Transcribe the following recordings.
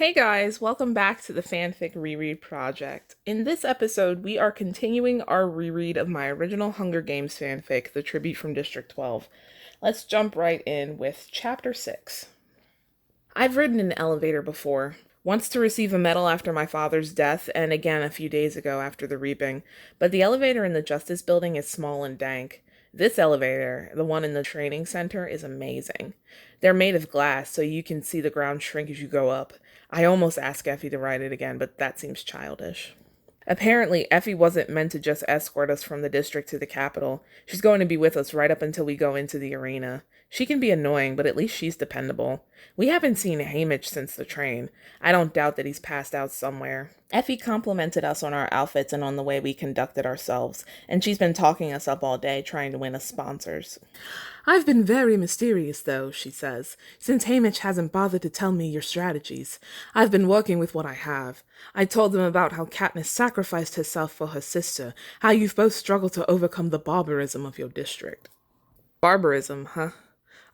Hey guys, welcome back to the fanfic reread project. In this episode, we are continuing our reread of my original Hunger Games fanfic, The Tribute from District 12. Let's jump right in with Chapter 6. I've ridden an elevator before, once to receive a medal after my father's death, and again a few days ago after the reaping, but the elevator in the Justice Building is small and dank. This elevator, the one in the training center, is amazing. They're made of glass, so you can see the ground shrink as you go up. I almost asked Effie to ride it again, but that seems childish. Apparently, Effie wasn't meant to just escort us from the district to the capital. She's going to be with us right up until we go into the arena. She can be annoying, but at least she's dependable. We haven't seen Hamish since the train. I don't doubt that he's passed out somewhere. Effie complimented us on our outfits and on the way we conducted ourselves, and she's been talking us up all day trying to win us sponsors. I've been very mysterious, though, she says, since Hamish hasn't bothered to tell me your strategies. I've been working with what I have. I told them about how Katniss sacrificed herself for her sister, how you've both struggled to overcome the barbarism of your district. Barbarism, huh?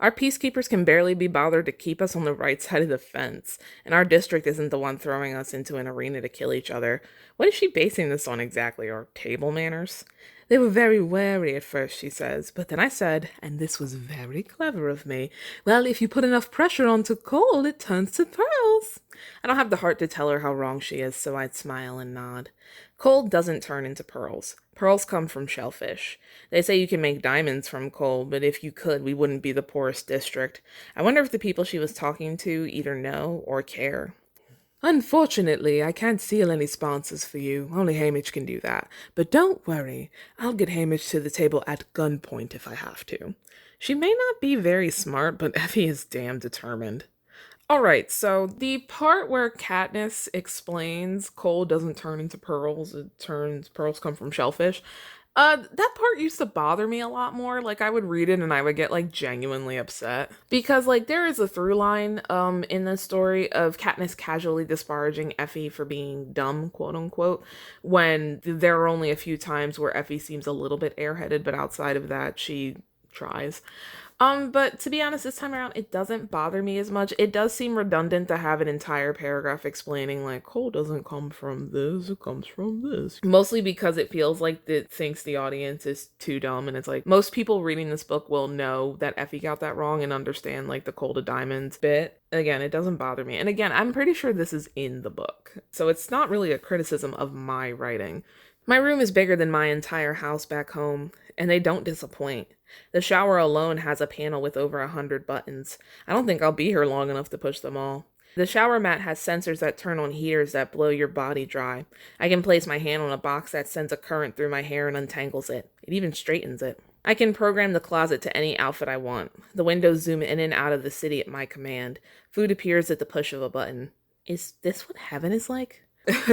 Our peacekeepers can barely be bothered to keep us on the right side of the fence, and our district isn't the one throwing us into an arena to kill each other. What is she basing this on exactly? Our table manners? They were very wary at first, she says, but then I said, and this was very clever of me, well, if you put enough pressure onto coal, it turns to pearls. I don't have the heart to tell her how wrong she is, so I'd smile and nod. Coal doesn't turn into pearls. Pearls come from shellfish. They say you can make diamonds from coal, but if you could, we wouldn't be the poorest district. I wonder if the people she was talking to either know or care. Unfortunately, I can't seal any sponsors for you. Only Hamish can do that. But don't worry. I'll get Hamish to the table at gunpoint if I have to. She may not be very smart, but Effie is damn determined. Alright, so the part where Katniss explains coal doesn't turn into pearls, pearls come from shellfish. That part used to bother me a lot more. Like, I would read it and I would get, like, genuinely upset. Because, like, there is a through line, in this story of Katniss casually disparaging Effie for being dumb, quote unquote, when there are only a few times where Effie seems a little bit airheaded, but outside of that, she tries. But to be honest, this time around, it doesn't bother me as much. It does seem redundant to have an entire paragraph explaining, like, coal doesn't come from this, it comes from this. Mostly because it feels like it thinks the audience is too dumb, and it's like, most people reading this book will know that Effie got that wrong and understand, like, the coal to diamonds bit. Again, it doesn't bother me. And again, I'm pretty sure this is in the book, so it's not really a criticism of my writing. My room is bigger than my entire house back home, and they don't disappoint. The shower alone has a panel with over 100 buttons. I don't think I'll be here long enough to push them all. The shower mat has sensors that turn on heaters that blow your body dry. I can place my hand on a box that sends a current through my hair and untangles it. It even straightens it. I can program the closet to any outfit I want. The windows zoom in and out of the city at my command. Food appears at the push of a button. Is this what heaven is like?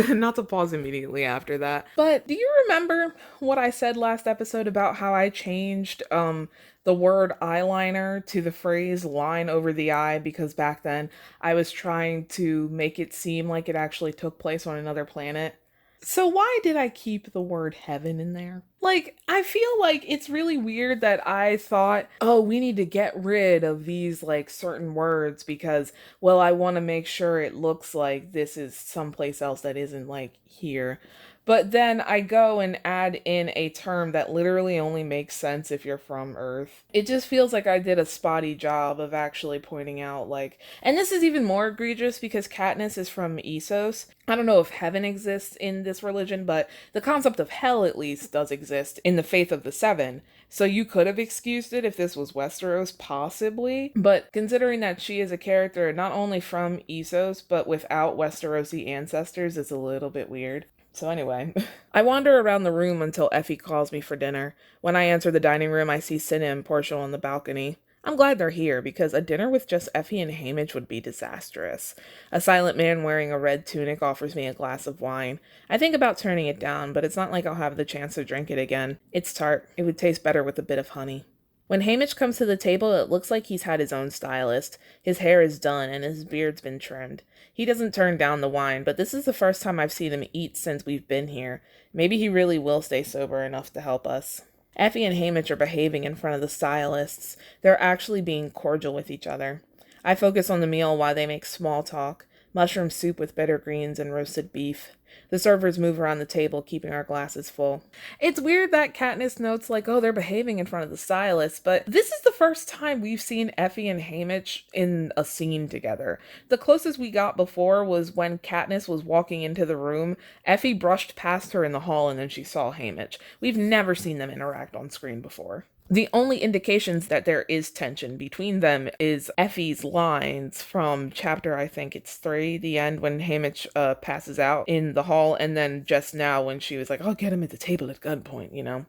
Not to pause immediately after that. But do you remember what I said last episode about how I changed the word eyeliner to the phrase line over the eye because back then I was trying to make it seem like it actually took place on another planet? So why did I keep the word heaven in there? Like, I feel like it's really weird that I thought, oh, we need to get rid of these, like, certain words because, well, I want to make sure it looks like this is someplace else that isn't, like, here. But then I go and add in a term that literally only makes sense if you're from Earth. It just feels like I did a spotty job of actually pointing out, like... And this is even more egregious because Katniss is from Essos. I don't know if heaven exists in this religion, but the concept of hell, at least, does exist in the Faith of the Seven. So you could have excused it if this was Westeros, possibly. But considering that she is a character not only from Essos, but without Westerosi ancestors, it's a little bit weird. So anyway, I wander around the room until Effie calls me for dinner. When I enter the dining room, I see Cinna and Portia on the balcony. I'm glad they're here, because a dinner with just Effie and Hamish would be disastrous. A silent man wearing a red tunic offers me a glass of wine. I think about turning it down, but it's not like I'll have the chance to drink it again. It's tart. It would taste better with a bit of honey. When Hamish comes to the table, it looks like he's had his own stylist. His hair is done and his beard's been trimmed. He doesn't turn down the wine, but this is the first time I've seen him eat since we've been here. Maybe he really will stay sober enough to help us. Effie and Hamish are behaving in front of the stylists. They're actually being cordial with each other. I focus on the meal while they make small talk. mushroom soup with bitter greens and roasted beef. The servers move around the table, keeping our glasses full. It's weird that Katniss notes like, oh, they're behaving in front of the stylist, but this is the first time we've seen Effie and Haymitch in a scene together. The closest we got before was when Katniss was walking into the room. Effie brushed past her in the hall and then she saw Haymitch. We've never seen them interact on screen before. The only indications that there is tension between them is Effie's lines from chapter, I think it's 3, the end when Haymitch passes out in the hall, and then just now when she was like, I'll get him at the table at gunpoint, you know?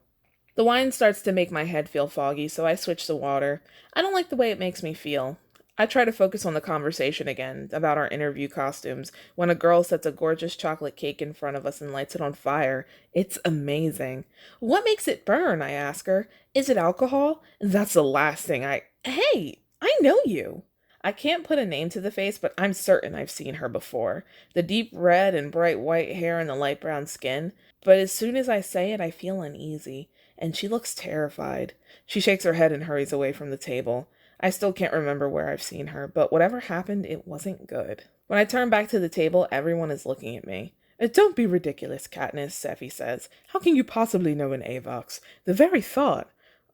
The wine starts to make my head feel foggy, so I switch to water. I don't like the way it makes me feel. I try to focus on the conversation again about our interview costumes when a girl sets a gorgeous chocolate cake in front of us and lights it on fire. It's amazing. What makes it burn? I ask her. Is it alcohol? That's the last thing Hey, I know you. I can't put a name to the face, but I'm certain I've seen her before. The deep red and bright white hair and the light brown skin. But as soon as I say it, I feel uneasy, and she looks terrified. She shakes her head and hurries away from the table. I still can't remember where I've seen her, but whatever happened, it wasn't good. When I turn back to the table, everyone is looking at me. Don't be ridiculous, Katniss, Effie says. How can you possibly know an Avox? The very thought.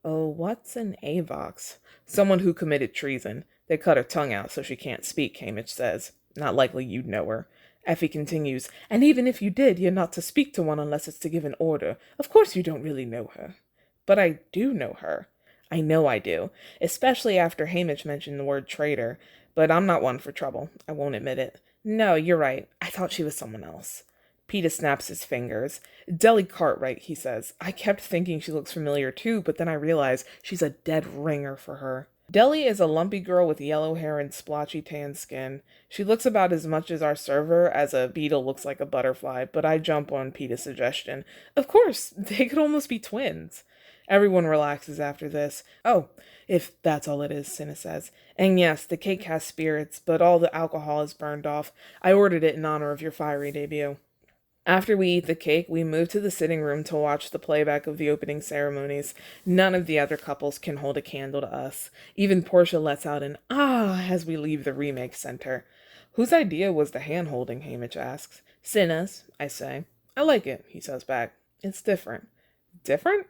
Oh, what's an Avox? Someone who committed treason. They cut her tongue out so she can't speak, Haymitch says. Not likely you'd know her. Effie continues, and even if you did, you're not to speak to one unless it's to give an order. Of course you don't really know her. But I do know her. I know I do, especially after Haymitch mentioned the word traitor, but I'm not one for trouble. I won't admit it. No, you're right. I thought she was someone else. Peeta snaps his fingers. Deli Cartwright, he says. I kept thinking she looks familiar too, but then I realized she's a dead ringer for her. Deli is a lumpy girl with yellow hair and splotchy tan skin. She looks about as much as our server as a beetle looks like a butterfly, but I jump on Peeta's suggestion. Of course, they could almost be twins. Everyone relaxes after this. Oh, if that's all it is, Cinna says. And yes, the cake has spirits, but all the alcohol is burned off. I ordered it in honor of your fiery debut. After we eat the cake, we move to the sitting room to watch the playback of the opening ceremonies. None of the other couples can hold a candle to us. Even Portia lets out an ah as we leave the remake center. Whose idea was the hand-holding, Haymitch asks. Cinna's, I say. I like it, he says back. It's different. Different?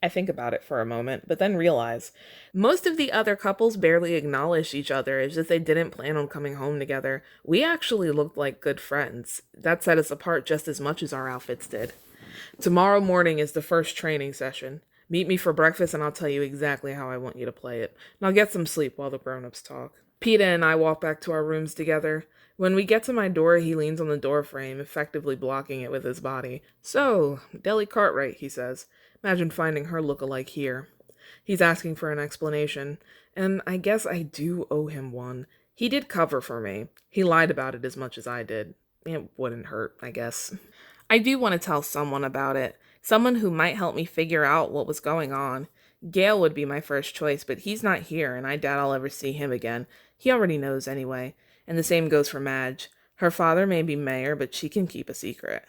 I think about it for a moment, but then realize most of the other couples barely acknowledged each other as if they didn't plan on coming home together. We actually looked like good friends. That set us apart just as much as our outfits did. Tomorrow morning is the first training session. Meet me for breakfast and I'll tell you exactly how I want you to play it. Now get some sleep while the grown-ups talk. Peeta and I walk back to our rooms together. When we get to my door, he leans on the door frame, effectively blocking it with his body. So, Deli Cartwright, he says. Imagine finding her look-alike here. He's asking for an explanation, and I guess I do owe him one. He did cover for me. He lied about it as much as I did. It wouldn't hurt, I guess. I do want to tell someone about it. Someone who might help me figure out what was going on. Gale would be my first choice, but he's not here, and I doubt I'll ever see him again. He already knows anyway. And the same goes for Madge. Her father may be mayor, but she can keep a secret.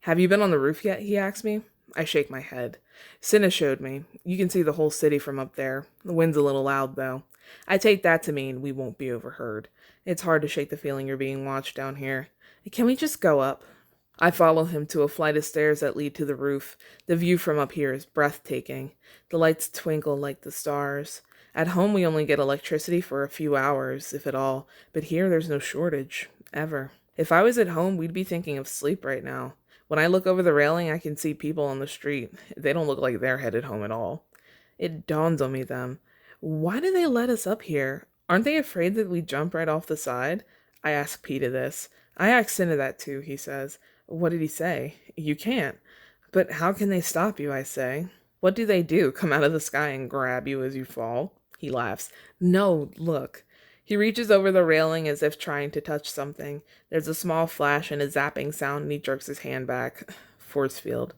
Have you been on the roof yet? He asks me. I shake my head. Cinna showed me. You can see the whole city from up there. The wind's a little loud, though. I take that to mean we won't be overheard. It's hard to shake the feeling you're being watched down here. Can we just go up? I follow him to a flight of stairs that lead to the roof. The view from up here is breathtaking. The lights twinkle like the stars. At home, we only get electricity for a few hours, if at all, but here there's no shortage, ever. If I was at home, we'd be thinking of sleep right now. When I look over the railing, I can see people on the street. They don't look like they're headed home at all. It dawns on me then. Why do they let us up here? Aren't they afraid that we jump right off the side? I ask Peeta this. I ask Cinna that too, he says. What did he say? You can't. But how can they stop you, I say. What do they do? Come out of the sky and grab you as you fall? He laughs. No, look. He reaches over the railing as if trying to touch something. There's a small flash and a zapping sound, and he jerks his hand back. Force field.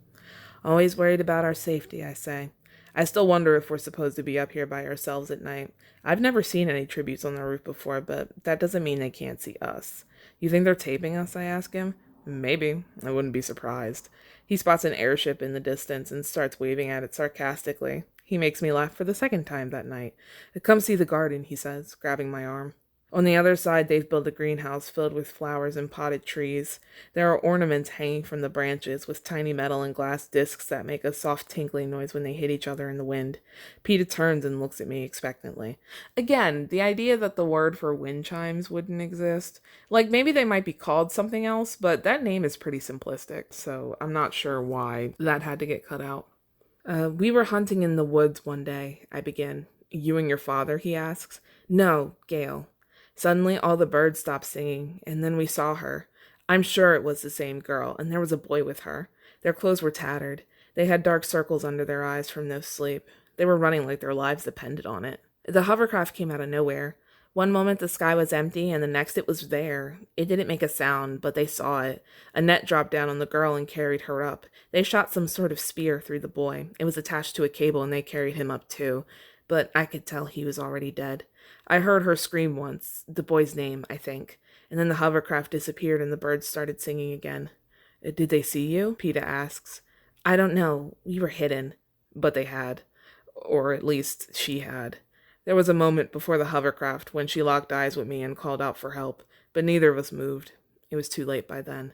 Always worried about our safety, I say. I still wonder if we're supposed to be up here by ourselves at night. I've never seen any tributes on the roof before, but that doesn't mean they can't see us. You think they're taping us, I ask him. Maybe. I wouldn't be surprised. He spots an airship in the distance and starts waving at it sarcastically. He makes me laugh for the second time that night. Come see the garden, he says, grabbing my arm. On the other side, they've built a greenhouse filled with flowers and potted trees. There are ornaments hanging from the branches with tiny metal and glass discs that make a soft tinkling noise when they hit each other in the wind. Peeta turns and looks at me expectantly. Again, the idea that the word for wind chimes wouldn't exist. Like, maybe they might be called something else, but that name is pretty simplistic, so I'm not sure why that had to get cut out. We were hunting in the woods one day, I begin. You and your father, he asks. No, Gale. Suddenly, all the birds stopped singing, and then we saw her. I'm sure it was the same girl, and there was a boy with her. Their clothes were tattered. They had dark circles under their eyes from no sleep. They were running like their lives depended on it. The hovercraft came out of nowhere. One moment the sky was empty, and the next it was there. It didn't make a sound, but they saw it. A net dropped down on the girl and carried her up. They shot some sort of spear through the boy. It was attached to a cable, and they carried him up too. But I could tell he was already dead. I heard her scream once, the boy's name, I think, and then the hovercraft disappeared and the birds started singing again. Did they see you? Peeta asks. I don't know. We were hidden. But they had. Or at least she had. There was a moment before the hovercraft when she locked eyes with me and called out for help, but neither of us moved. It was too late by then.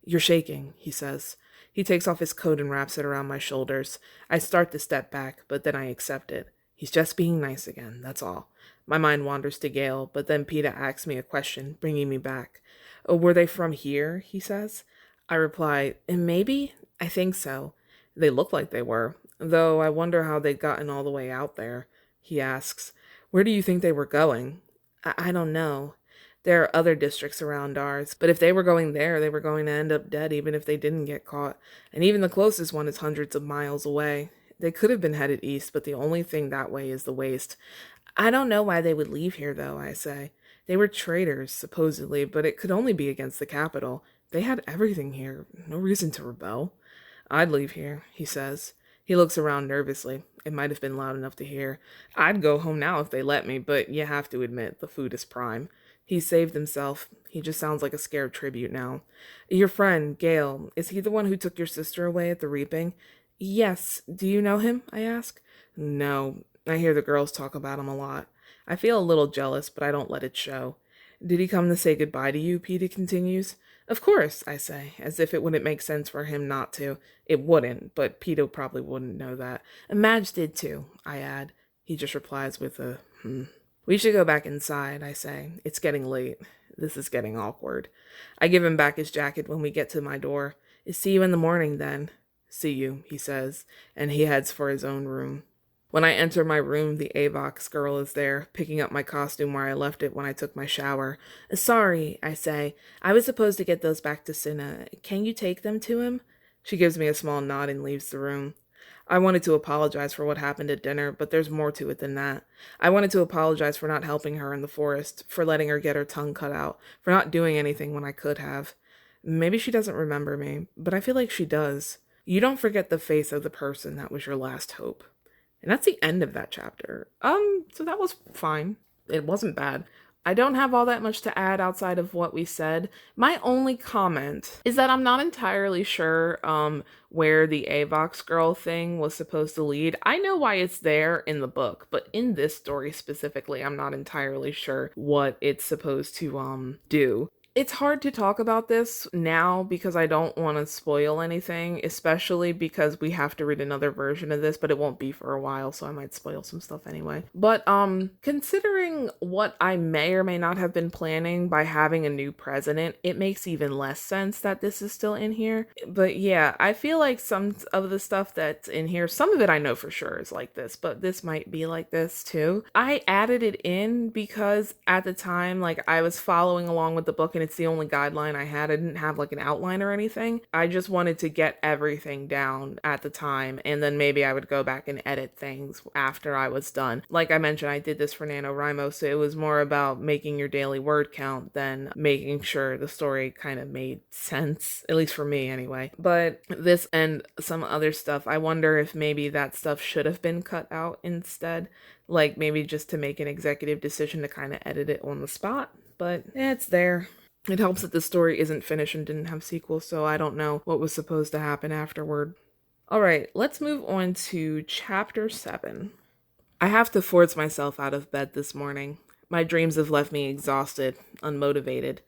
You're shaking, he says. He takes off his coat and wraps it around my shoulders. I start to step back, but then I accept it. He's just being nice again, that's all. My mind wanders to Gale, but then Peeta asks me a question, bringing me back. Oh, were they from here, he says. I reply, maybe? I think so. They look like they were, though I wonder how they'd gotten all the way out there. He asks, where do you think they were going? I don't know. There are other districts around ours, but if they were going there, they were going to end up dead even if they didn't get caught, and even the closest one is hundreds of miles away. They could have been headed east, but the only thing that way is the waste. I don't know why they would leave here, though, I say. They were traitors, supposedly, but it could only be against the capital. They had everything here. No reason to rebel. I'd leave here, he says. He looks around nervously. It might have been loud enough to hear. I'd go home now if they let me, but you have to admit, the food is prime. He saved himself. He just sounds like a scared tribute now. Your friend, Gale, is he the one who took your sister away at the reaping? Yes. Do you know him? I ask. No. I hear the girls talk about him a lot. I feel a little jealous, but I don't let it show. Did he come to say goodbye to you? Peeta continues. Of course, I say, as if it wouldn't make sense for him not to. It wouldn't, but Peeta probably wouldn't know that. Madge did too, I add. He just replies with a, We should go back inside, I say. It's getting late. This is getting awkward. I give him back his jacket when we get to my door. See you in the morning, then. See you, he says, and he heads for his own room. When I enter my room, the Avox girl is there, picking up my costume where I left it when I took my shower. Sorry, I say. I was supposed to get those back to Cinna. Can you take them to him? She gives me a small nod and leaves the room. I wanted to apologize for what happened at dinner, but there's more to it than that. I wanted to apologize for not helping her in the forest, for letting her get her tongue cut out, for not doing anything when I could have. Maybe she doesn't remember me, but I feel like she does. You don't forget the face of the person that was your last hope. And that's the end of that chapter. So that was fine. It wasn't bad. I don't have all that much to add outside of what we said. My only comment is that I'm not entirely sure where the Avox girl thing was supposed to lead. I know why it's there in the book, but in this story specifically, I'm not entirely sure what it's supposed to do. It's hard to talk about this now because I don't want to spoil anything, especially because we have to read another version of this, but it won't be for a while, so I might spoil some stuff anyway. But considering what I may or may not have been planning by having a new president, it makes even less sense that this is still in here. But yeah, I feel like some of the stuff that's in here, some of it I know for sure is like this, but this might be like this too. I added it in because at the time, like, I was following along with the book and it's the only guideline I had. I didn't have like an outline or anything. I just wanted to get everything down at the time, and then maybe I would go back and edit things after I was done. Like I mentioned, I did this for NaNoWriMo, so it was more about making your daily word count than making sure the story kind of made sense, at least for me anyway. But this and some other stuff, I wonder if maybe that stuff should have been cut out instead, like maybe just to make an executive decision to kind of edit it on the spot. But it's there. It helps that the story isn't finished and didn't have sequels, so I don't know what was supposed to happen afterward. Alright, let's move on to Chapter 7. I have to force myself out of bed this morning. My dreams have left me exhausted, unmotivated.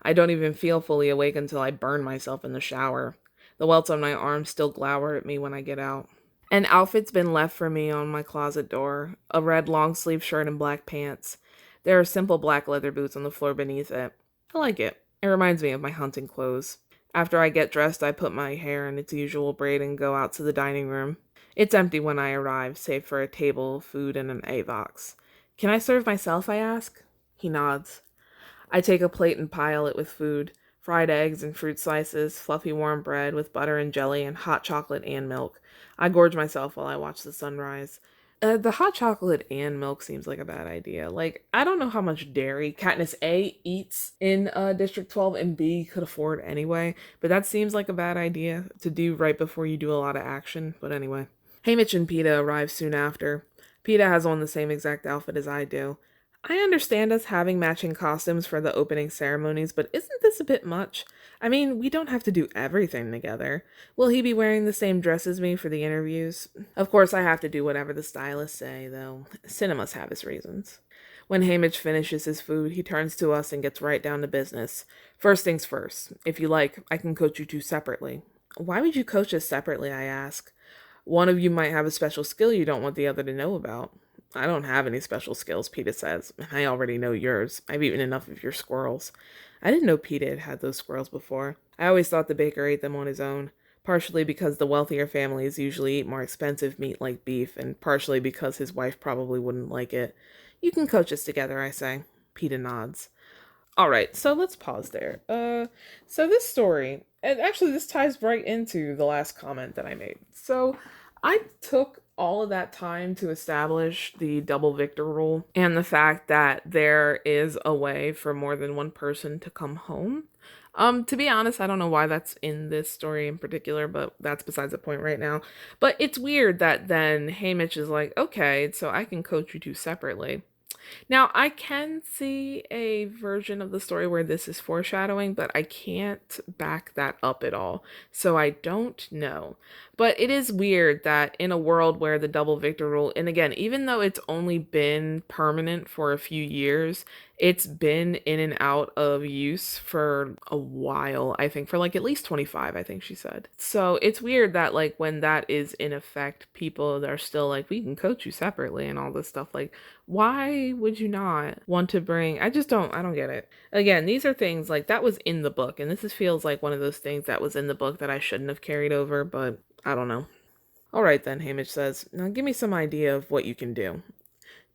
I don't even feel fully awake until I burn myself in the shower. The welts on my arms still glower at me when I get out. An outfit's been left for me on my closet door, a red long-sleeve shirt and black pants. There are simple black leather boots on the floor beneath it. I like it. It reminds me of my hunting clothes. After I get dressed, I put my hair in its usual braid and go out to the dining room. It's empty when I arrive, save for a table, food, and an A-box. Can I serve myself, I ask? He nods. I take a plate and pile it with food. Fried eggs and fruit slices, fluffy warm bread with butter and jelly, and hot chocolate and milk. I gorge myself while I watch the sunrise. The hot chocolate and milk seems like a bad idea. Like, I don't know how much dairy Katniss A eats in District 12 and B could afford anyway, but that seems like a bad idea to do right before you do a lot of action. But anyway. Haymitch and Peeta arrive soon after. Peeta has on the same exact outfit as I do. I understand us having matching costumes for the opening ceremonies, but isn't this a bit much? I mean, we don't have to do everything together. Will he be wearing the same dress as me for the interviews? Of course, I have to do whatever the stylists say, though. Cinna must have his reasons. When Haymitch finishes his food, he turns to us and gets right down to business. First things first. If you like, I can coach you two separately. Why would you coach us separately, I ask. One of you might have a special skill you don't want the other to know about. I don't have any special skills, Peeta says, and I already know yours. I've eaten enough of your squirrels. I didn't know Peeta had had those squirrels before. I always thought the baker ate them on his own, partially because the wealthier families usually eat more expensive meat like beef, and partially because his wife probably wouldn't like it. You can coach us together, I say. Peeta nods. All right, so let's pause there. So this story, and actually this ties right into the last comment that I made. So I took all of that time to establish the double victor rule and the fact that there is a way for more than one person to come home. To be honest, I don't know why that's in this story in particular, but that's besides the point right now. But it's weird that then Haymitch is like, okay, so I can coach you two separately. Now, I can see a version of the story where this is foreshadowing, but I can't back that up at all. So I don't know. But it is weird that in a world where the double victor rule, and again, even though it's only been permanent for a few years, it's been in and out of use for a while, I think, for like at least 25, I think she said. So it's weird that like when that is in effect, people are still like, we can coach you separately and all this stuff. Like, why would you not want to bring, I don't get it. Again, these are things like that was in the book, and feels like one of those things that was in the book that I shouldn't have carried over, but I don't know. All right then, Haymitch says, now give me some idea of what you can do.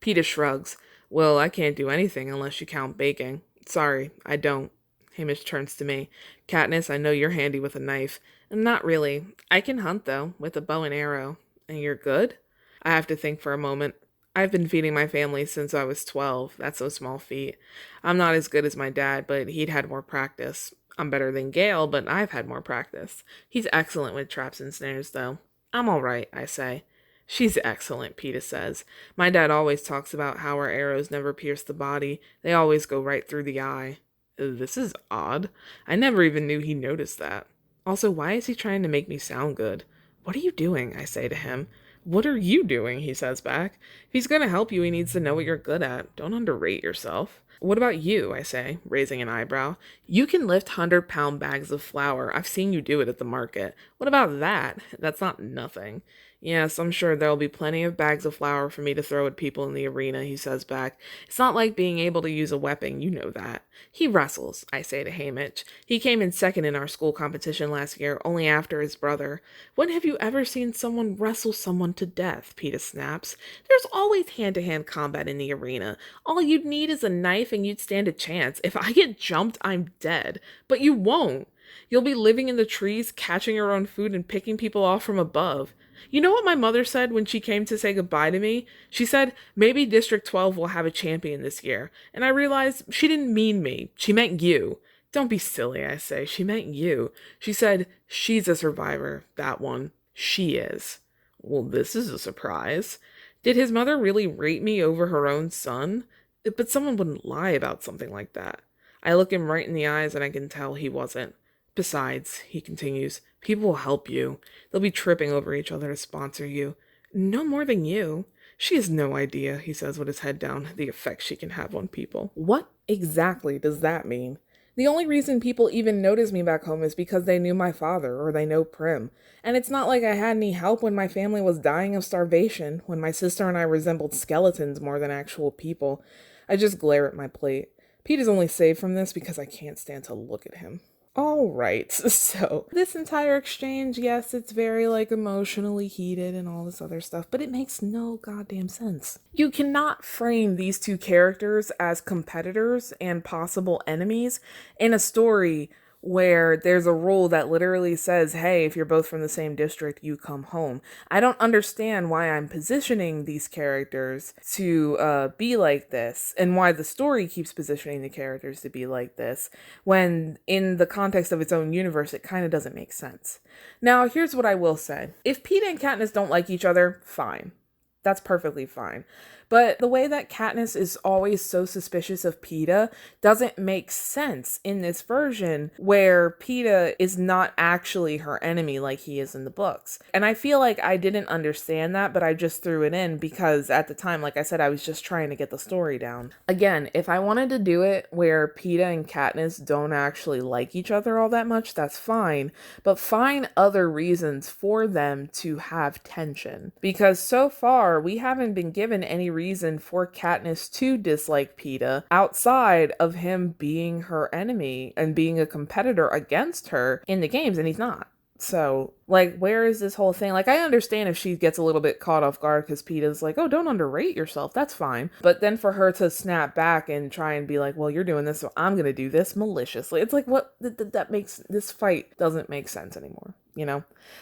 Peeta shrugs. Well, I can't do anything unless you count baking. Sorry, I don't. Haymitch turns to me. Katniss, I know you're handy with a knife. Not really. I can hunt, though, with a bow and arrow. And you're good? I have to think for a moment. I've been feeding my family since I was 12. That's no small feat. I'm not as good as my dad, but he'd had more practice. I'm better than Gale, but I've had more practice. He's excellent with traps and snares, though. I'm all right, I say. She's excellent, Peeta says. My dad always talks about how our arrows never pierce the body. They always go right through the eye. This is odd. I never even knew he noticed that. Also, why is he trying to make me sound good? What are you doing? I say to him. What are you doing? He says back. If he's going to help you, he needs to know what you're good at. Don't underrate yourself. What about you? I say, raising an eyebrow. You can lift 100-pound bags of flour. I've seen you do it at the market. What about that? That's not nothing. Yes, I'm sure there'll be plenty of bags of flour for me to throw at people in the arena, he says back. It's not like being able to use a weapon, you know that. He wrestles, I say to Haymitch. He came in second in our school competition last year, only after his brother. When have you ever seen someone wrestle someone to death? Peeta snaps. There's always hand-to-hand combat in the arena. All you'd need is a knife and you'd stand a chance. If I get jumped, I'm dead. But you won't. You'll be living in the trees, catching your own food, and picking people off from above. You know what my mother said when she came to say goodbye to me? She said, maybe District 12 will have a champion this year. And I realized she didn't mean me. She meant you. Don't be silly, I say. She meant you. She said, she's a survivor, that one. She is. Well, this is a surprise. Did his mother really rate me over her own son? But someone wouldn't lie about something like that. I look him right in the eyes and I can tell he wasn't. Besides, he continues, people will help you. They'll be tripping over each other to sponsor you. No more than you. She has no idea, he says with his head down, the effect she can have on people. What exactly does that mean? The only reason people even notice me back home is because they knew my father or they know Prim. And it's not like I had any help when my family was dying of starvation, when my sister and I resembled skeletons more than actual people. I just glare at my plate. Pete is only saved from this because I can't stand to look at him. All right, so this entire exchange, yes, it's very emotionally heated and all this other stuff, but it makes no goddamn sense. You cannot frame these two characters as competitors and possible enemies in a story where there's a rule that literally says, hey, if you're both from the same district, you come home. I don't understand why I'm positioning these characters to be like this, and why the story keeps positioning the characters to be like this, when in the context of its own universe, it kind of doesn't make sense. Now, here's what I will say. If Peeta and Katniss don't like each other, fine. That's perfectly fine. But the way that Katniss is always so suspicious of Peeta doesn't make sense in this version where Peeta is not actually her enemy like he is in the books. And I feel like I didn't understand that, but I just threw it in because at the time, like I said, I was just trying to get the story down. Again, if I wanted to do it where Peeta and Katniss don't actually like each other all that much, that's fine. But find other reasons for them to have tension. Because so far, we haven't been given any reason for Katniss to dislike Peeta outside of him being her enemy and being a competitor against her in the games, and he's not. So, where is this whole thing? I understand if she gets a little bit caught off guard because Peeta's like, oh, don't underrate yourself. That's fine. But then for her to snap back and try and be like, well, you're doing this, so I'm going to do this maliciously. It's what? That makes, this fight doesn't make sense anymore.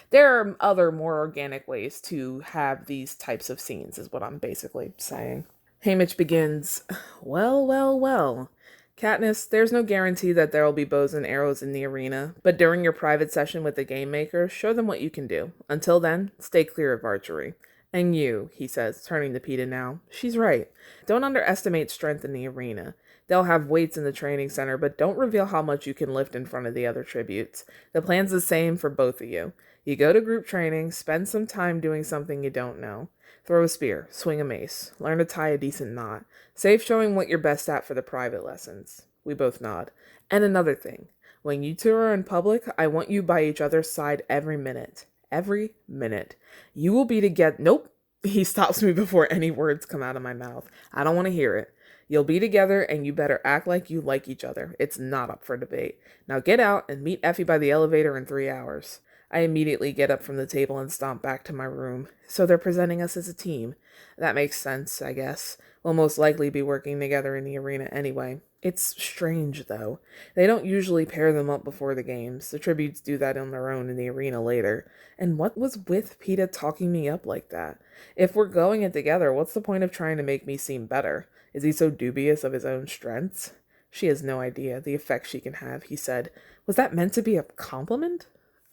There are other more organic ways to have these types of scenes, is what I'm basically saying. Haymitch begins, well. Katniss, there's no guarantee that there will be bows and arrows in the arena, but during your private session with the game maker, show them what you can do. Until then, stay clear of archery. And you, he says, turning to Peeta now, she's right. Don't underestimate strength in the arena. They'll have weights in the training center, but don't reveal how much you can lift in front of the other tributes. The plan's the same for both of you. You go to group training, spend some time doing something you don't know. Throw a spear, swing a mace, learn to tie a decent knot. Save showing what you're best at for the private lessons. We both nod. And another thing, when you two are in public, I want you by each other's side every minute. Every minute. You will be together. Nope. He stops me before any words come out of my mouth. I don't want to hear it. You'll be together and you better act like you like each other. It's not up for debate. Now get out and meet Effie by the elevator in 3 hours. I immediately get up from the table and stomp back to my room. So they're presenting us as a team. That makes sense, I guess. We'll most likely be working together in the arena anyway. It's strange, though. They don't usually pair them up before the games. The tributes do that on their own in the arena later. And what was with Peeta talking me up like that? If we're going it together, what's the point of trying to make me seem better? Is he so dubious of his own strengths? She has no idea the effect she can have, he said. Was that meant to be a compliment?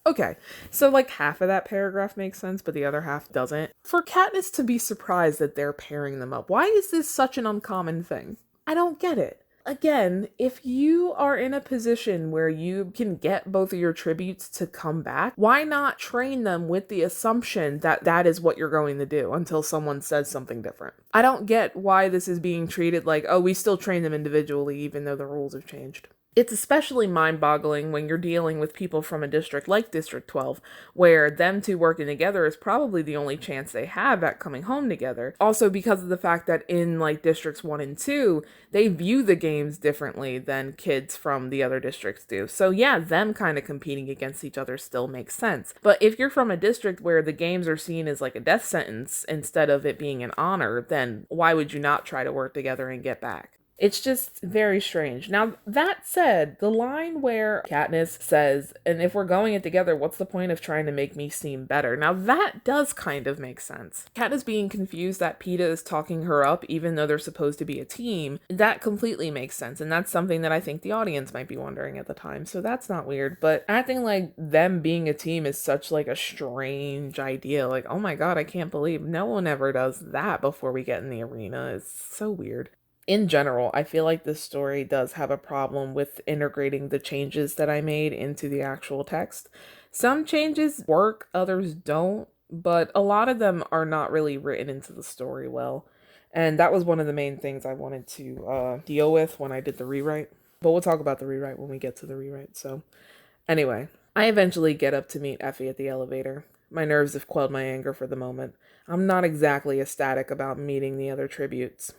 Okay, so half of that paragraph makes sense, but the other half doesn't. For Katniss to be surprised that they're pairing them up, why is this such an uncommon thing? I don't get it. Again, if you are in a position where you can get both of your tributes to come back, why not train them with the assumption that that is what you're going to do until someone says something different? I don't get why this is being treated like, oh, we still train them individually even though the rules have changed. It's especially mind-boggling when you're dealing with people from a district like District 12, where them two working together is probably the only chance they have at coming home together. Also because of the fact that in Districts 1 and 2, they view the games differently than kids from the other districts do. So yeah, them kind of competing against each other still makes sense. But if you're from a district where the games are seen as a death sentence instead of it being an honor, then why would you not try to work together and get back? It's just very strange. Now, that said, the line where Katniss says, and if we're going it together, what's the point of trying to make me seem better? Now, that does kind of make sense. Katniss being confused that Peeta is talking her up, even though they're supposed to be a team, that completely makes sense. And that's something that I think the audience might be wondering at the time. So that's not weird. But acting like them being a team is such a strange idea. Oh my God, I can't believe no one ever does that before we get in the arena. It's so weird. In general, I feel like this story does have a problem with integrating the changes that I made into the actual text. Some changes work, others don't, but a lot of them are not really written into the story well. And that was one of the main things I wanted to deal with when I did the rewrite. But we'll talk about the rewrite when we get to the rewrite. So, anyway, I eventually get up to meet Effie at the elevator. My nerves have quelled my anger for the moment. I'm not exactly ecstatic about meeting the other tributes.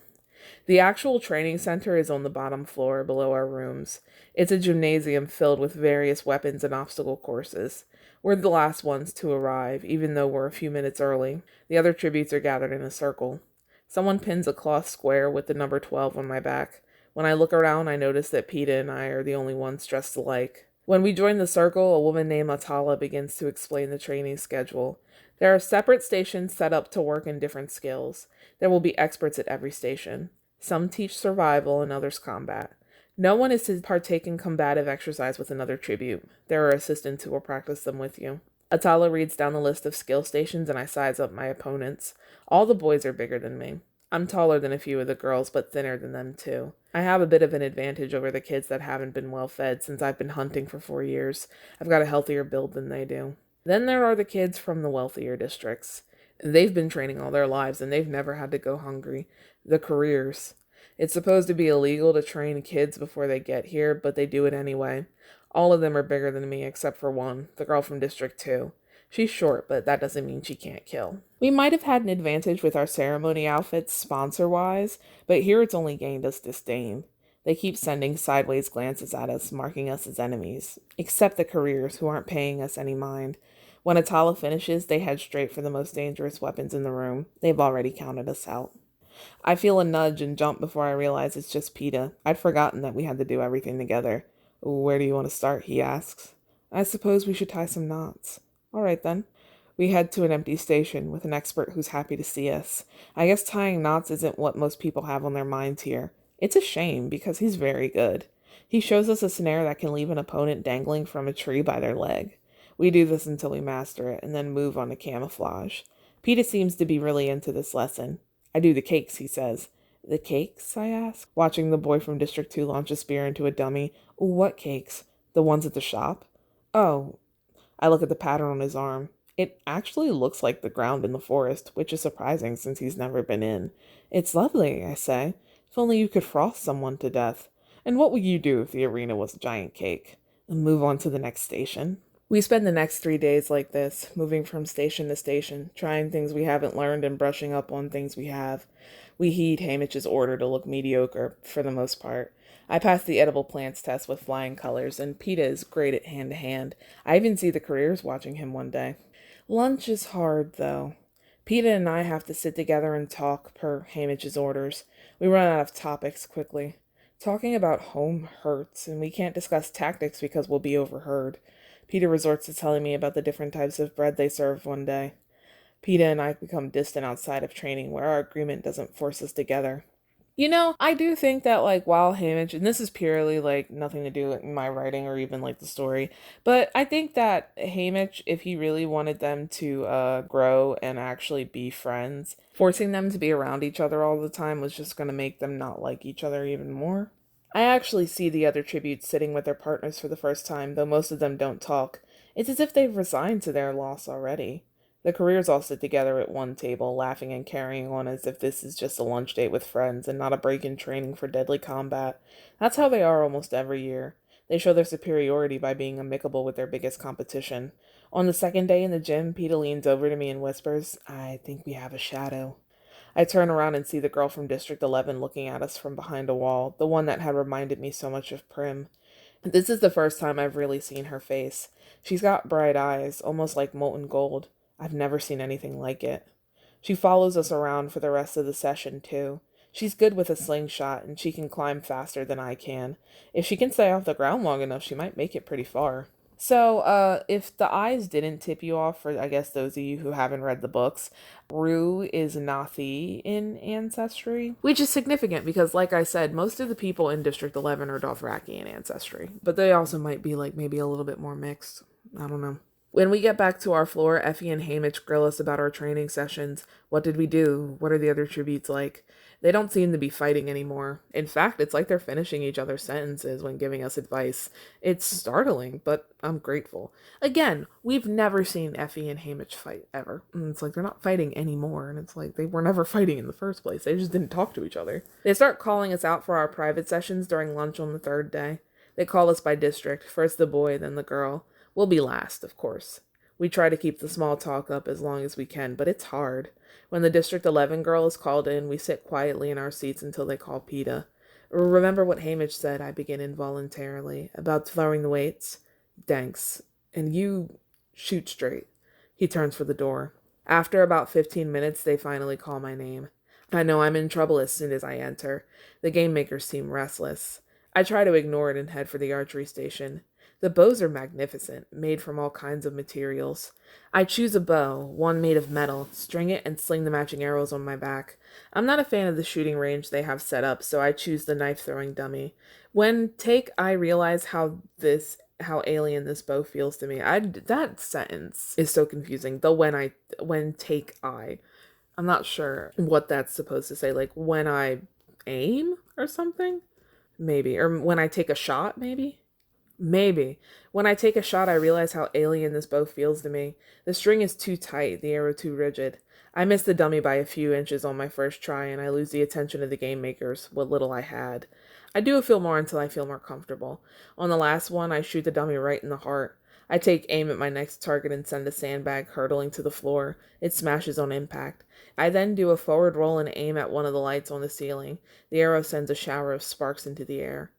The actual training center is on the bottom floor below our rooms. It's a gymnasium filled with various weapons and obstacle courses. We're the last ones to arrive, even though we're a few minutes early. The other tributes are gathered in a circle. Someone pins a cloth square with the number 12 on my back. When I look around, I notice that Peta and I are the only ones dressed alike. When we join the circle, a woman named Atala begins to explain the training schedule. There are separate stations set up to work in different skills. There will be experts at every station. Some teach survival and others combat. No one is to partake in combative exercise with another tribute. There are assistants who will practice them with you. Atala reads down the list of skill stations and I size up my opponents. All the boys are bigger than me. I'm taller than a few of the girls, but thinner than them too. I have a bit of an advantage over the kids that haven't been well fed since I've been hunting for 4 years. I've got a healthier build than they do. Then there are the kids from the wealthier districts. They've been training all their lives and they've never had to go hungry. The careers. It's supposed to be illegal to train kids before they get here, but they do it anyway. All of them are bigger than me except for one, the girl from District 2. She's short, but that doesn't mean she can't kill. We might have had an advantage with our ceremony outfits, sponsor-wise, but here it's only gained us disdain. They keep sending sideways glances at us, marking us as enemies. Except the careers, who aren't paying us any mind. When Atala finishes, they head straight for the most dangerous weapons in the room. They've already counted us out. I feel a nudge and jump before I realize it's just Peta. I'd forgotten that we had to do everything together. "Where do you want to start?" he asks. "I suppose we should tie some knots." "All right, then." We head to an empty station with an expert who's happy to see us. I guess tying knots isn't what most people have on their minds here. It's a shame, because he's very good. He shows us a snare that can leave an opponent dangling from a tree by their leg. We do this until we master it, and then move on to camouflage. Peta seems to be really into this lesson. "I do the cakes," he says. "The cakes?" I ask, watching the boy from District 2 launch a spear into a dummy. "What cakes? The ones at the shop?" "Oh." I look at the pattern on his arm. It actually looks like the ground in the forest, which is surprising since he's never been in. "It's lovely," I say. "If only you could frost someone to death. And what would you do if the arena was a giant cake?" And move on to the next station. We spend the next 3 days like this, moving from station to station, trying things we haven't learned and brushing up on things we have. We heed Hamish's order to look mediocre, for the most part. I pass the edible plants test with flying colors, and Peta is great at hand-to-hand. I even see the careers watching him one day. Lunch is hard, though. Peta and I have to sit together and talk, per Hamish's orders. We run out of topics quickly. Talking about home hurts, and we can't discuss tactics because we'll be overheard. Peta resorts to telling me about the different types of bread they serve one day. Peta and I become distant outside of training, where our agreement doesn't force us together. I do think that, while Hamish, and this is purely, nothing to do with my writing or even, the story, but I think that Hamish, if he really wanted them to grow and actually be friends, forcing them to be around each other all the time was just going to make them not like each other even more. I actually see the other tributes sitting with their partners for the first time, though most of them don't talk. It's as if they've resigned to their loss already. The careers all sit together at one table, laughing and carrying on as if this is just a lunch date with friends and not a break in training for deadly combat. That's how they are almost every year. They show their superiority by being amicable with their biggest competition. On the second day in the gym, Peta leans over to me and whispers, "I think we have a shadow." I turn around and see the girl from District 11 looking at us from behind a wall, the one that had reminded me so much of Prim. This is the first time I've really seen her face. She's got bright eyes, almost like molten gold. I've never seen anything like it. She follows us around for the rest of the session, too. She's good with a slingshot, and she can climb faster than I can. If she can stay off the ground long enough, she might make it pretty far. So, if the eyes didn't tip you off, for I guess those of you who haven't read the books, Rue is Nathi in Ancestry, which is significant because, like I said, most of the people in District 11 are Dothraki in Ancestry, but they also might be, maybe a little bit more mixed. I don't know. When we get back to our floor, Effie and Hamish grill us about our training sessions. What did we do? What are the other tributes like? They don't seem to be fighting anymore. In fact, it's like they're finishing each other's sentences when giving us advice. It's startling, but I'm grateful. Again, we've never seen Effie and Hamish fight, ever. And it's like they're not fighting anymore, and it's like they were never fighting in the first place. They just didn't talk to each other. They start calling us out for our private sessions during lunch on the third day. They call us by district, first the boy, then the girl. We'll be last, of course. We try to keep the small talk up as long as we can, but it's hard. When the District 11 girl is called in, we sit quietly in our seats until they call PETA. Remember what Hamish said, I begin involuntarily, about throwing the weights? Thanks. And you shoot straight. He turns for the door. After about 15 minutes, they finally call my name. I know I'm in trouble as soon as I enter. The game makers seem restless. I try to ignore it and head for the archery station. The bows are magnificent, made from all kinds of materials. I choose a bow, one made of metal, string it, and sling the matching arrows on my back. I'm not a fan of the shooting range they have set up, so I choose the knife-throwing dummy. When I realize how alien this bow feels to me. That sentence is so confusing. I'm not sure what that's supposed to say. Like, when I aim or something? Maybe. Or when I take a shot, maybe? Maybe. When I take a shot, I realize how alien this bow feels to me. The string is too tight, the arrow too rigid. I miss the dummy by a few inches on my first try, and I lose the attention of the game makers, what little I had. I do a few more until I feel more comfortable. On the last one, I shoot the dummy right in the heart. I take aim at my next target and send a sandbag hurtling to the floor. It smashes on impact. I then do a forward roll and aim at one of the lights on the ceiling. The arrow sends a shower of sparks into the air.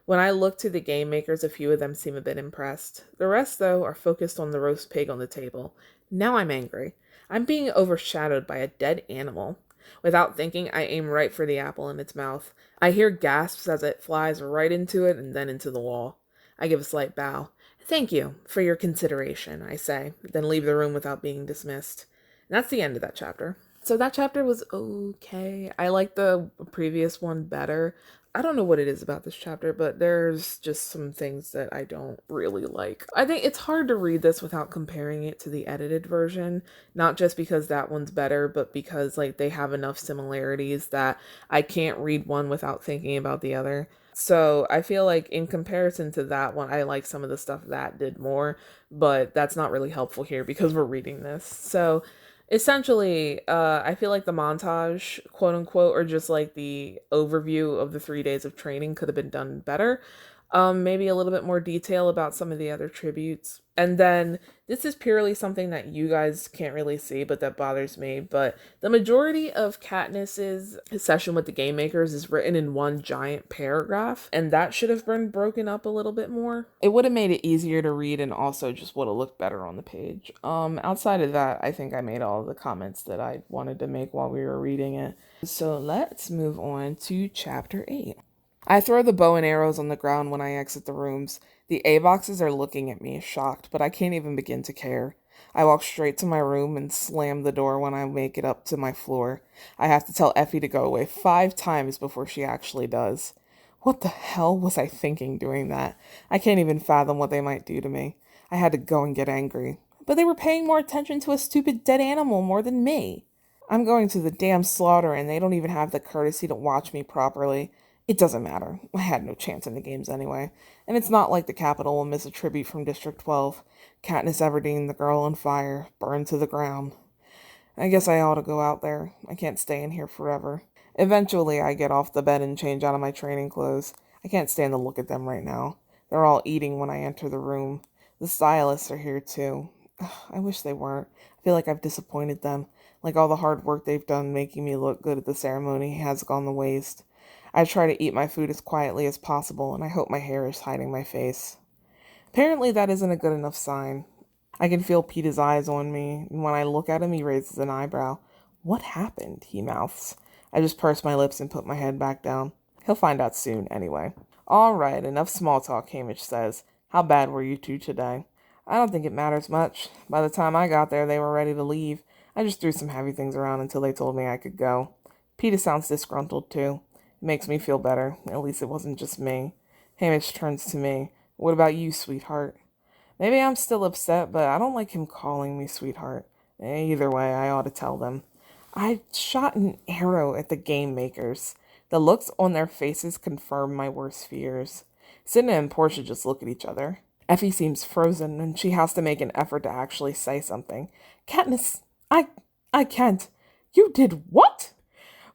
When I look to the game makers, a few of them seem a bit impressed. The rest, though, are focused on the roast pig on the table. Now I'm angry. I'm being overshadowed by a dead animal. Without thinking, I aim right for the apple in its mouth. I hear gasps as it flies right into it and then into the wall. I give a slight bow. Thank you for your consideration, I say, then leave the room without being dismissed. And that's the end of that chapter. So that chapter was okay. I like the previous one better. I don't know what it is about this chapter, but there's just some things that I don't really like. I think it's hard to read this without comparing it to the edited version, not just because that one's better, but because like they have enough similarities that I can't read one without thinking about the other. So I feel like in comparison to that one, I like some of the stuff that did more, but that's not really helpful here because we're reading this. So essentially, I feel like the montage, quote unquote, or just like the overview of the 3 days of training could have been done better. Maybe a little bit more detail about some of the other tributes. And then this is purely something that you guys can't really see, but that bothers me. But the majority of Katniss's session with the game makers is written in one giant paragraph, and that should have been broken up a little bit more. It would have made it easier to read and also just would have looked better on the page. Outside of that, I think I made all the comments that I wanted to make while we were reading it. So let's move on to chapter 8. I throw the bow and arrows on the ground when I exit the rooms. The A-boxes are looking at me, shocked, but I can't even begin to care. I walk straight to my room and slam the door when I make it up to my floor. I have to tell Effie to go away 5 times before she actually does. What the hell was I thinking doing that? I can't even fathom what they might do to me. I had to go and get angry. But they were paying more attention to a stupid dead animal more than me. I'm going to the damn slaughter and they don't even have the courtesy to watch me properly. It doesn't matter. I had no chance in the games anyway. And it's not like the Capitol will miss a tribute from District 12. Katniss Everdeen, the girl on fire, burned to the ground. I guess I ought to go out there. I can't stay in here forever. Eventually, I get off the bed and change out of my training clothes. I can't stand to look at them right now. They're all eating when I enter the room. The stylists are here too. Ugh, I wish they weren't. I feel like I've disappointed them. Like all the hard work they've done making me look good at the ceremony has gone to waste. I try to eat my food as quietly as possible, and I hope my hair is hiding my face. Apparently that isn't a good enough sign. I can feel Peeta's eyes on me, and when I look at him, he raises an eyebrow. What happened? He mouths. I just purse my lips and put my head back down. He'll find out soon, anyway. All right, enough small talk, Hamish says. How bad were you two today? I don't think it matters much. By the time I got there, they were ready to leave. I just threw some heavy things around until they told me I could go. Peeta sounds disgruntled, too. It makes me feel better. At least it wasn't just me. Hamish turns to me. What about you, sweetheart? Maybe I'm still upset, but I don't like him calling me sweetheart. Either way, I ought to tell them. I shot an arrow at the game makers. The looks on their faces confirm my worst fears. Sidna and Portia just look at each other. Effie seems frozen, and she has to make an effort to actually say something. Katniss, I can't. You did what?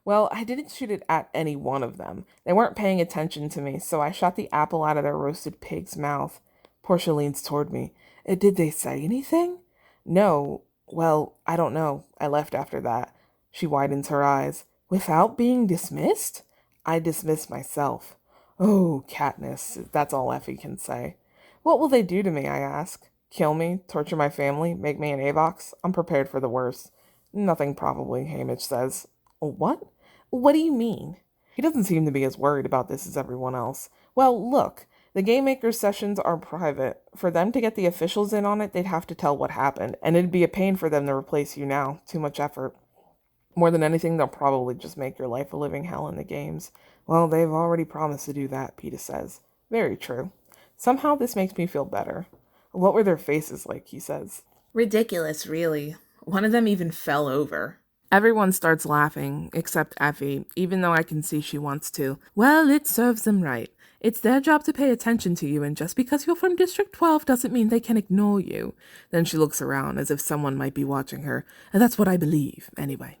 Well, I didn't shoot it at any one of them. They weren't paying attention to me, so I shot the apple out of their roasted pig's mouth. Portia leans toward me. Did they say anything? No. Well, I don't know. I left after that. She widens her eyes. Without being dismissed? I dismiss myself. Oh, Katniss, that's all Effie can say. What will they do to me, I ask. Kill me, torture my family, make me an Avox? I'm prepared for the worst. Nothing probably, Hamish says. What? What do you mean? He doesn't seem to be as worried about this as everyone else. Well, look, the Game Makers sessions are private. For them to get the officials in on it, they'd have to tell what happened, and it'd be a pain for them to replace you now. Too much effort. More than anything, they'll probably just make your life a living hell in the games. Well, they've already promised to do that, Peeta says. Very true. Somehow this makes me feel better. What were their faces like, he says. Ridiculous, really. One of them even fell over. Everyone starts laughing, except Effie, even though I can see she wants to. Well, it serves them right. It's their job to pay attention to you, and just because you're from District 12 doesn't mean they can ignore you. Then she looks around as if someone might be watching her, and that's what I believe, anyway.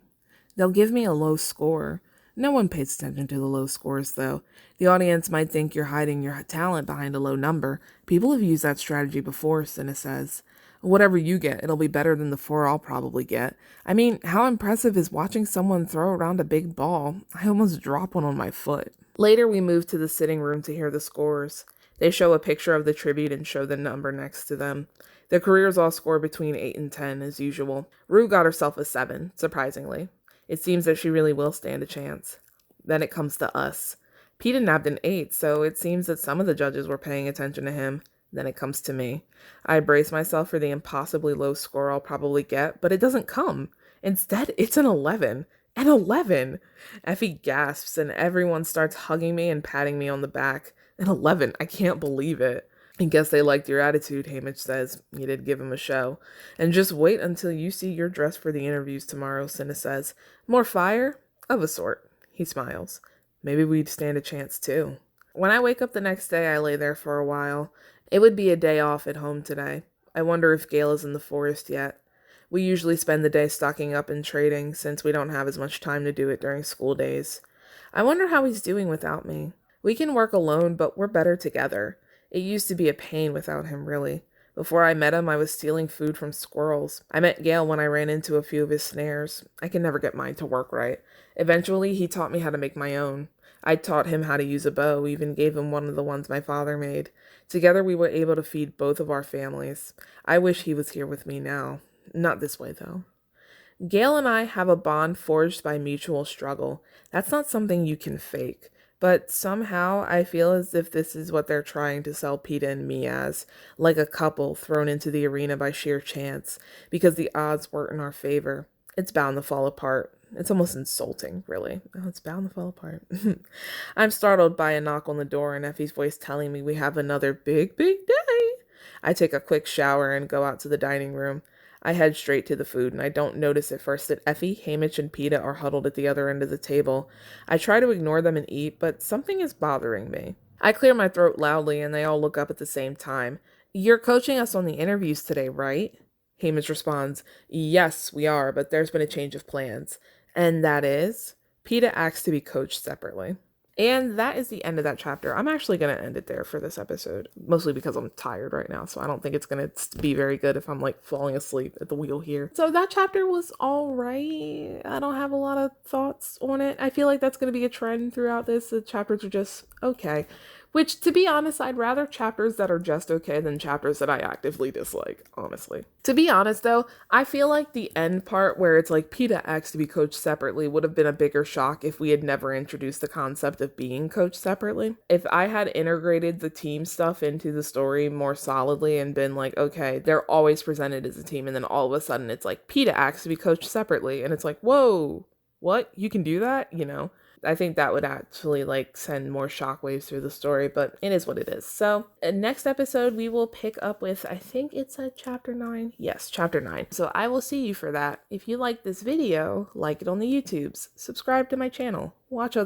They'll give me a low score. No one pays attention to the low scores, though. The audience might think you're hiding your talent behind a low number. People have used that strategy before, Cinna says. Whatever you get, it'll be better than the 4 I'll probably get. I mean, how impressive is watching someone throw around a big ball? I almost dropped one on my foot. Later, we move to the sitting room to hear the scores. They show a picture of the tribute and show the number next to them. The careers all score between 8 and 10, as usual. Rue got herself a 7, surprisingly. It seems that she really will stand a chance. Then it comes to us. Peeta nabbed an 8, so it seems that some of the judges were paying attention to him. Then it comes to me. I brace myself for the impossibly low score I'll probably get, but it doesn't come. Instead, it's an 11. An 11! Effie gasps, and everyone starts hugging me and patting me on the back. An 11, I can't believe it. I guess they liked your attitude, Hamish says. You did give him a show. And just wait until you see your dress for the interviews tomorrow, Cinna says. More fire? Of a sort. He smiles. Maybe we'd stand a chance, too. When I wake up the next day, I lay there for a while. It would be a day off at home today. I wonder if Gale is in the forest yet. We usually spend the day stocking up and trading, since we don't have as much time to do it during school days. I wonder how he's doing without me. We can work alone, but we're better together. It used to be a pain without him, really. Before I met him, I was stealing food from squirrels. I met Gale when I ran into a few of his snares. I can never get mine to work right. Eventually, he taught me how to make my own. I taught him how to use a bow, even gave him one of the ones my father made. Together, we were able to feed both of our families. I wish he was here with me now. Not this way, though. Gale and I have a bond forged by mutual struggle. That's not something you can fake. But somehow I feel as if this is what they're trying to sell Peeta and me as, like a couple thrown into the arena by sheer chance, because the odds weren't in our favor. It's bound to fall apart. It's almost insulting, really. Oh, it's bound to fall apart. I'm startled by a knock on the door and Effie's voice telling me we have another big, big day. I take a quick shower and go out to the dining room. I head straight to the food, and I don't notice at first that Effie, Hamish, and Peeta are huddled at the other end of the table. I try to ignore them and eat, but something is bothering me. I clear my throat loudly, and they all look up at the same time. You're coaching us on the interviews today, right? Hamish responds, Yes, we are, but there's been a change of plans. And that is? Peeta asks to be coached separately. And that is the end of that chapter. I'm actually going to end it there for this episode, mostly because I'm tired right now, so I don't think it's going to be very good if I'm, like, falling asleep at the wheel here. So that chapter was all right. I don't have a lot of thoughts on it. I feel like that's going to be a trend throughout this. The chapters are just okay. Which, to be honest, I'd rather chapters that are just okay than chapters that I actively dislike, honestly. To be honest, though, I feel like the end part where it's like Peeta asks to be coached separately would have been a bigger shock if we had never introduced the concept of being coached separately. If I had integrated the team stuff into the story more solidly and been like, okay, they're always presented as a team, and then all of a sudden it's like Peeta asks to be coached separately, and it's like, whoa, what? You can do that? You know? I think that would actually like send more shockwaves through the story, but it is what it is. So next episode, we will pick up with, I think it's at chapter 9. Yes, chapter 9. So I will see you for that. If you like this video, like it on the YouTubes, subscribe to my channel, watch other